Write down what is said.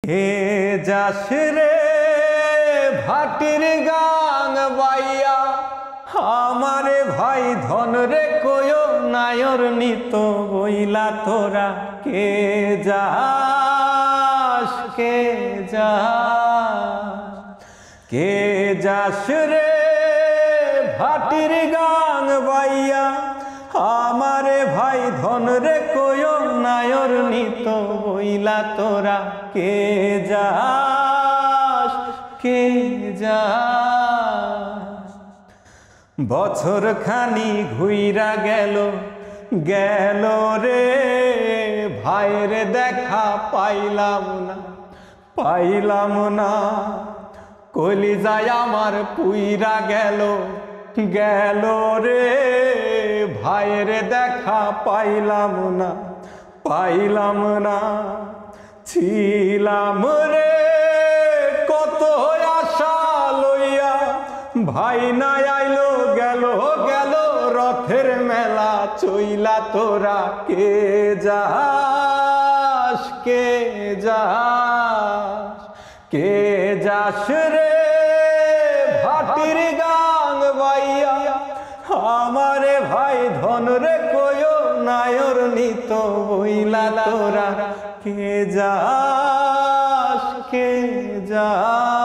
কে যাস রে ভাটির গাং বাইয়া, আমারে ভাই ধন রে কয় নায়র নিত বইলা তোরা। কে যাস, কে যাস, কে যাস রে ভাটির গাং বাইয়া, আমারে ভাই ধন রে কয় নায়র নিত বইলা তোরা। কে যাস, কে যাস। বছর খানি ঘুইরা গেল গেল রে, ভাইয়ের দেখা পাইলাম না, পাইলাম না। কলিজায় আমার পুইরা গেল গেল রে, ভাইয়ের দেখা পাইলাম না, পাইলাম না। ছিলাম রে কত আশা লইয়া, ভাই না আইলো গেল গেল রথের মেলা চইলা তোরা। কে যাস, কে যাস, কে যাস রে ভাটির গাং বাইয়া, আমারে ভাই ধন রে কয় নায়র নিত বইলা তোরা। কে যাস, কে যাস।